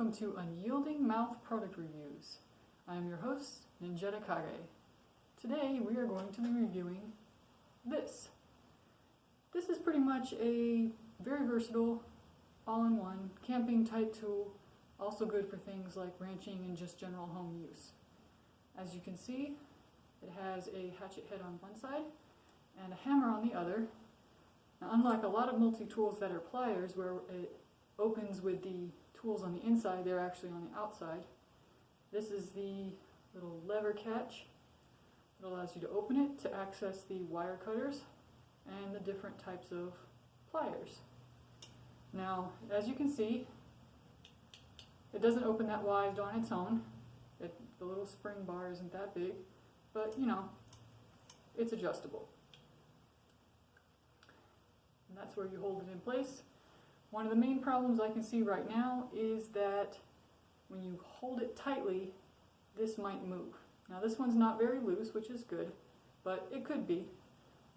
welcome to Unyielding Mouth product reviews. I am your host, Ninjetta Kage. Today we are going to be reviewing this. This is pretty much a very versatile, all-in-one camping type tool, also good for things like ranching and just general home use. As you can see, it has a hatchet head on one side and a hammer on the other. Now, unlike a lot of multi-tools that are pliers where it opens with the tools on the inside, they're actually on the outside. This is the little lever catch that allows you to open it to access the wire cutters and the different types of pliers. Now, as you can see, it doesn't open that wide on its own. The little spring bar isn't that big, but you know, it's adjustable. And that's where you hold it in place. One of the main problems I can see right now is that when you hold it tightly, this might move. Now this one's not very loose, which is good, but it could be.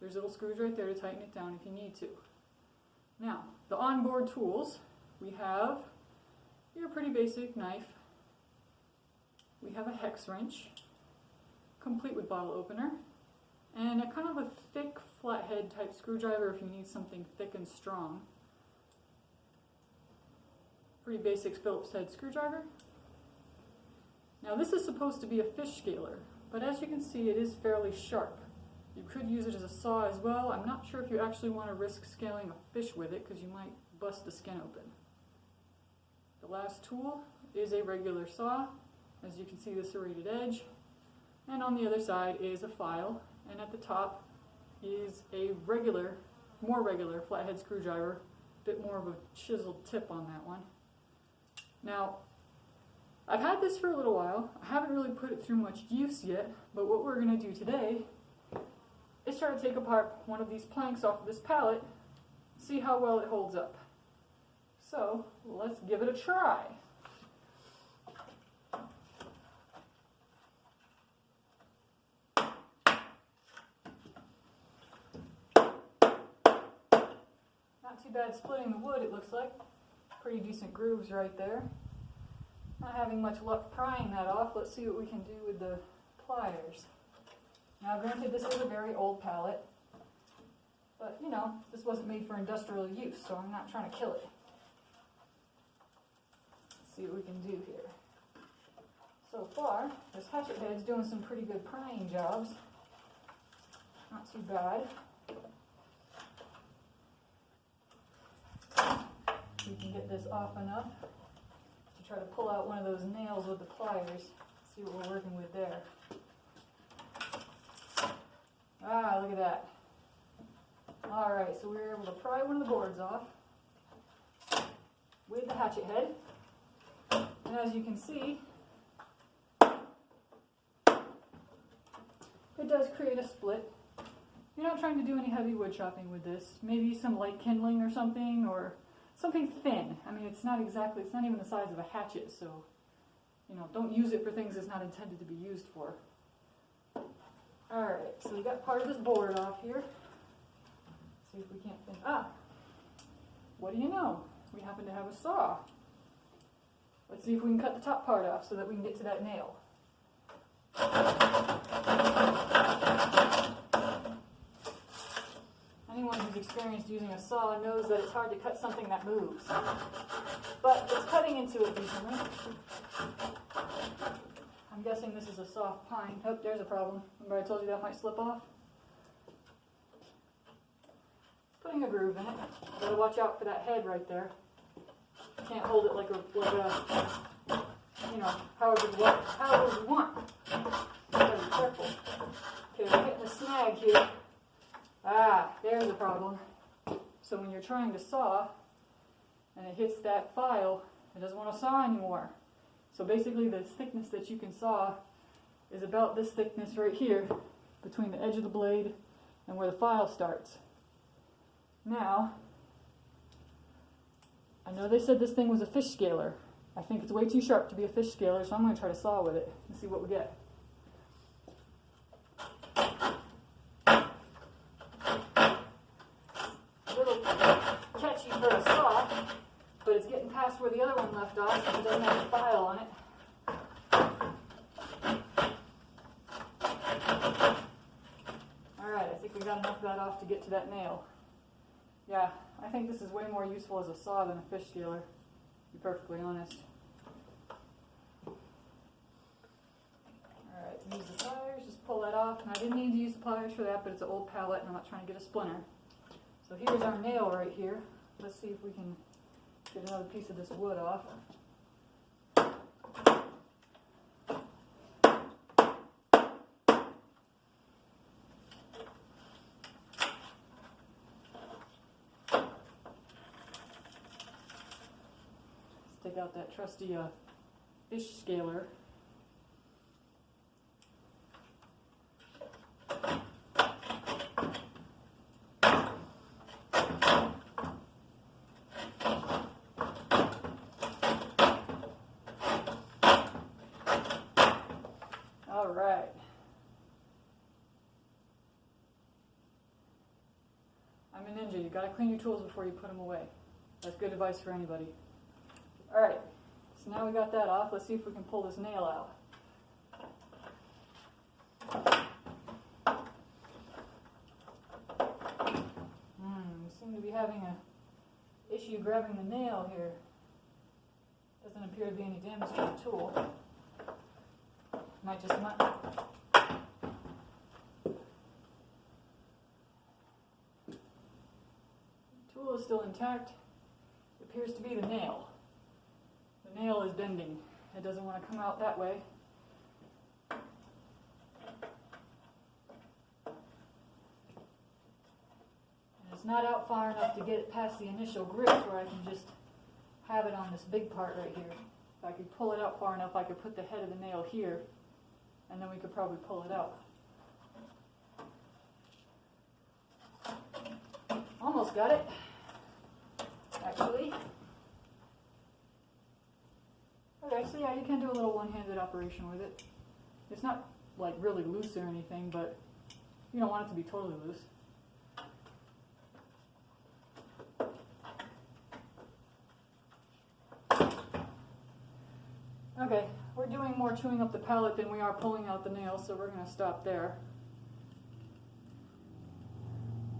There's little screws right there to tighten it down if you need to. Now, the onboard tools, we have your pretty basic knife. We have a hex wrench, complete with bottle opener, and a kind of a thick flathead type screwdriver if you need something thick and strong. Pretty basic Phillips head screwdriver. Now this is supposed to be a fish scaler, but as you can see it is fairly sharp. You could use it as a saw as well. I'm not sure if you actually want to risk scaling a fish with it because you might bust the skin open. The last tool is a regular saw. As you can see, the serrated edge. And on the other side is a file, and at the top is a more regular flathead screwdriver, a bit more of a chiseled tip on that one. Now, I've had this for a little while. I haven't really put it through much use yet, but what we're going to do today is try to take apart one of these planks off of this pallet, see how well it holds up. So, let's give it a try. Not too bad splitting the wood, it looks like. Pretty decent grooves right there. Not having much luck prying that off. Let's see what we can do with the pliers. Now granted, this is a very old pallet, but you know, this wasn't made for industrial use, so I'm not trying to kill it. Let's see what we can do here. So far, this hatchet head's doing some pretty good prying jobs. Not too bad. We can get this off enough to try to pull out one of those nails with the pliers. See what we're working with there. Ah, look at that. Alright, so we were able to pry one of the boards off with the hatchet head. And as you can see, it does create a split. You're not trying to do any heavy wood chopping with this. Maybe some light kindling or something, or something thin. I mean, it's not even the size of a hatchet, so, you know, don't use it for things it's not intended to be used for. Alright, so we got part of this board off here. See if we can't finish. What do you know? We happen to have a saw. Let's see if we can cut the top part off so that we can get to that nail. Anyone who's experienced using a saw knows that it's hard to cut something that moves. But it's cutting into it decently. I'm guessing this is a soft pine. Oh, there's a problem. Remember I told you that might slip off? Putting a groove in it. Gotta watch out for that head right there. You can't hold it like a you know, however you want. Gotta be careful. Okay, we're hitting a snag here. There's a problem. So when you're trying to saw and it hits that file, it doesn't want to saw anymore. So basically the thickness that you can saw is about this thickness right here between the edge of the blade and where the file starts. Now, I know they said this thing was a fish scaler. I think it's way too sharp to be a fish scaler, so I'm going to try to saw with it and see what we get. A little catchy for a saw, but it's getting past where the other one left left off since it doesn't have a file on it. Alright, I think we got enough of that off to get to that nail. Yeah, I think this is way more useful as a saw than a fish scaler, to be perfectly honest. Alright, use the pliers, just pull that off. And I didn't need to use the pliers for that, but it's an old pallet and I'm not trying to get a splinter. So here's our nail right here. Let's see if we can get another piece of this wood off. Take out that trusty fish scaler. All right. I'm a ninja. You got to clean your tools before you put them away. That's good advice for anybody. Alright, so now we got that off. Let's see if we can pull this nail out. We seem to be having an issue grabbing the nail here. Doesn't appear to be any damage to the tool. Might just not. The tool is still intact. It appears to be the nail. The nail is bending. It doesn't want to come out that way. And it's not out far enough to get it past the initial grips where I can just have it on this big part right here. If I could pull it out far enough, I could put the head of the nail here, and then we could probably pull it out. Almost got it, actually. Okay, so yeah, you can do a little one-handed operation with it. It's not like really loose or anything, but you don't want it to be totally loose. Okay, we're doing more chewing up the pallet than we are pulling out the nail, so we're going to stop there.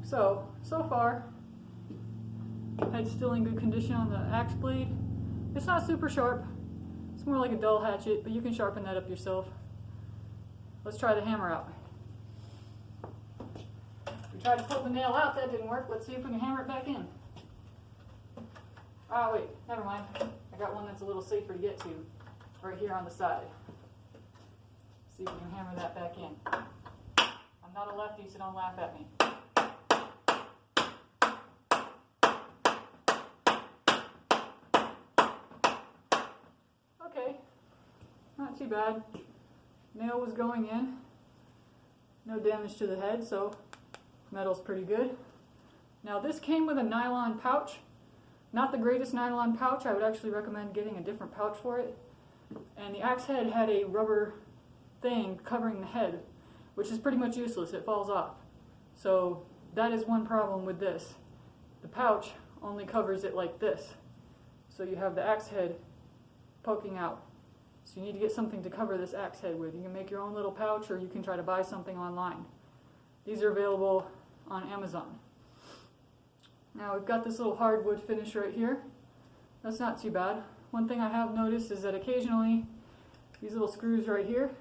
So far, head's still in good condition on the axe blade. It's not super sharp. It's more like a dull hatchet, but you can sharpen that up yourself. Let's try the hammer out. We tried to pull the nail out, that didn't work. Let's see if we can hammer it back in. Ah, wait, never mind. I got one that's a little safer to get to, right here on the side. See if we can hammer that back in. I'm not a lefty, so don't laugh at me. Okay, not too bad. Nail was going in. No damage to the head, so metal's pretty good. Now this came with a nylon pouch. Not the greatest nylon pouch. I would actually recommend getting a different pouch for it. And the axe head had a rubber thing covering the head, which is pretty much useless. It falls off. So that is one problem with this. The pouch only covers it like this. So you have the axe head poking out. So you need to get something to cover this axe head with. You can make your own little pouch, or you can try to buy something online. These are available on Amazon. Now we've got this little hardwood finish right here. That's not too bad. One thing I have noticed is that occasionally these little screws right here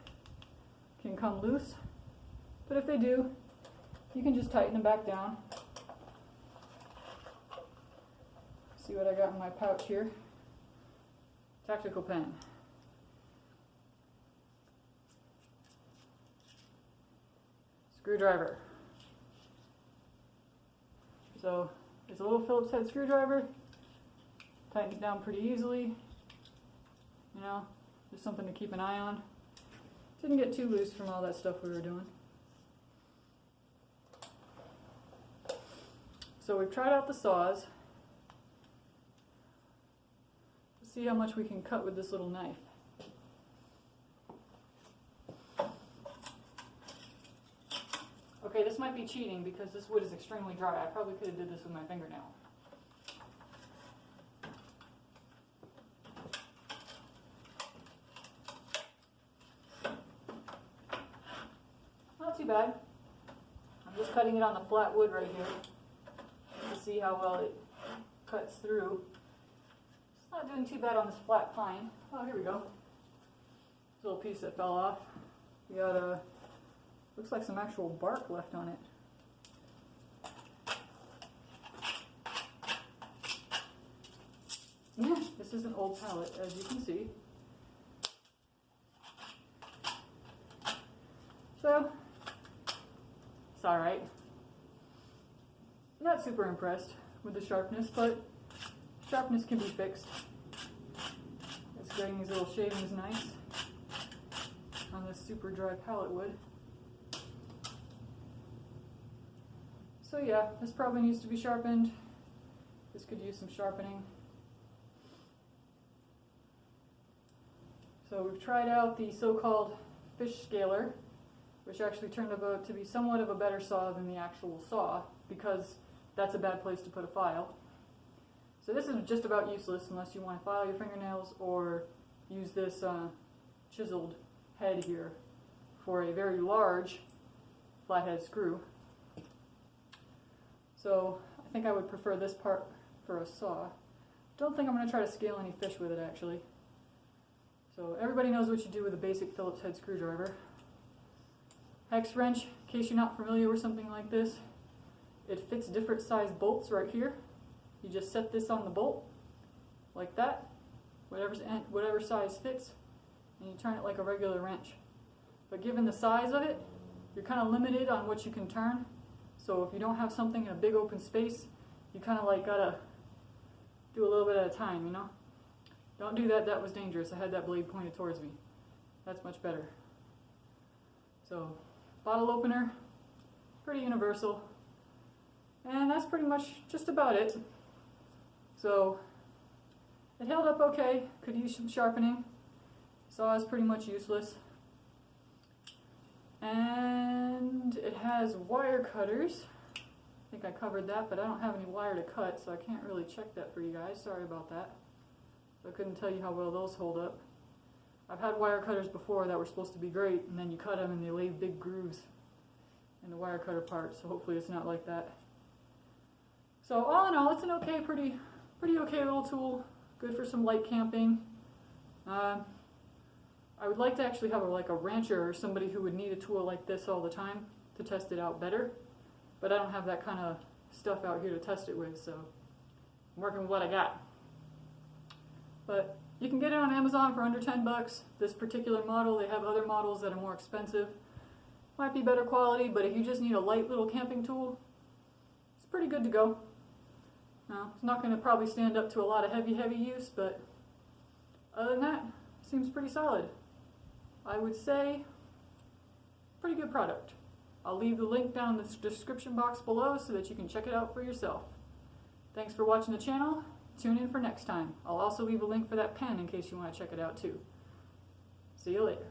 can come loose. But if they do, you can just tighten them back down. See what I got in my pouch here. Tactical pen. Screwdriver. So it's a little Phillips head screwdriver. Tightens down pretty easily. You know, just something to keep an eye on. Didn't get too loose from all that stuff we were doing. So we've tried out the saws. Let's see how much we can cut with this little knife. Okay, this might be cheating because this wood is extremely dry. I probably could have did this with my fingernail. bad. I'm just cutting it on the flat wood right here to see how well it cuts through. It's not doing too bad on this flat pine. Oh, here we go. This little piece that fell off. We got looks like some actual bark left on it. Yeah, this is an old pallet, as you can see. So, it's alright. Not super impressed with the sharpness, but sharpness can be fixed. It's getting these little shavings nice on this super dry pallet wood. So yeah, this probably needs to be sharpened. This could use some sharpening. So we've tried out the so-called fish scaler, which actually turned out to be somewhat of a better saw than the actual saw, because that's a bad place to put a file. So this is just about useless unless you want to file your fingernails or use this chiseled head here for a very large flathead screw. So I think I would prefer this part for a saw. Don't think I'm going to try to scale any fish with it actually. So everybody knows what you do with a basic Phillips head screwdriver. Hex wrench, in case you're not familiar with something like this, it fits different size bolts right here. You just set this on the bolt, like that, whatever size fits, and you turn it like a regular wrench. But given the size of it, you're kind of limited on what you can turn. So if you don't have something in a big open space, you kind of like gotta do a little bit at a time, you know? Don't do that, that was dangerous. I had that blade pointed towards me. That's much better. So, bottle opener, pretty universal. And that's pretty much just about it. So, it held up okay, could use some sharpening. Saw is pretty much useless. And it has wire cutters. I think I covered that, but I don't have any wire to cut, so I can't really check that for you guys. Sorry about that. I couldn't tell you how well those hold up. I've had wire cutters before that were supposed to be great, and then you cut them and they leave big grooves in the wire cutter part, so hopefully it's not like that. So all in all, it's an okay, pretty okay little tool. Good for some light camping. I would like to actually have like a rancher or somebody who would need a tool like this all the time to test it out better, but I don't have that kind of stuff out here to test it with, so I'm working with what I got. But you can get it on Amazon for under 10 bucks. This particular model, they have other models that are more expensive. Might be better quality, but if you just need a light little camping tool, it's pretty good to go. Now, it's not going to probably stand up to a lot of heavy use, but other than that, it seems pretty solid. I would say, pretty good product. I'll leave the link down in the description box below so that you can check it out for yourself. Thanks for watching the channel. Tune in for next time. I'll also leave a link for that pen in case you want to check it out too. See you later.